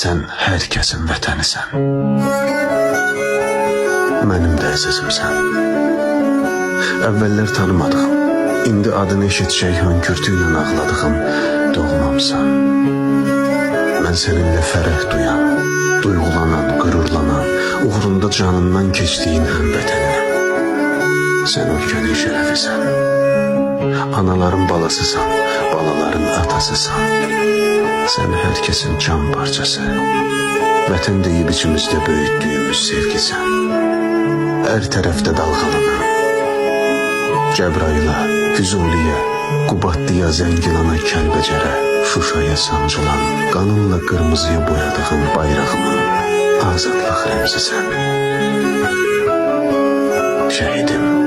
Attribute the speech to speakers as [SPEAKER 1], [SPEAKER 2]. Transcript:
[SPEAKER 1] Sən hər kəsin vətənisən. Mənim də əzizimsən. Əvvəllər tanımadığım, indi adını eşitcək hönkürtü ilə ağladığım doğmamsan. Mən səninlə fərəh duyan, duyğulanan, qürurlanan, uğrunda canından keçdiyin həmvətəninəm. Sən ölkənin şərəfisən. Anaların balasısan, balaların atasısan. Sən hər kəsin can parçası. Vətən deyib içimizdə böyütdüyümüz sevgisən. Hər tərəfdə dalğalanan. Cəbrayıla, Füzuliyə, Qubadlıya, Zəngilana, Kəlbəcərə, Şuşaya sancılan, qanınla qırmızıya boyadığım bayrağımın azadlıq rəmzisən. Şəhidim.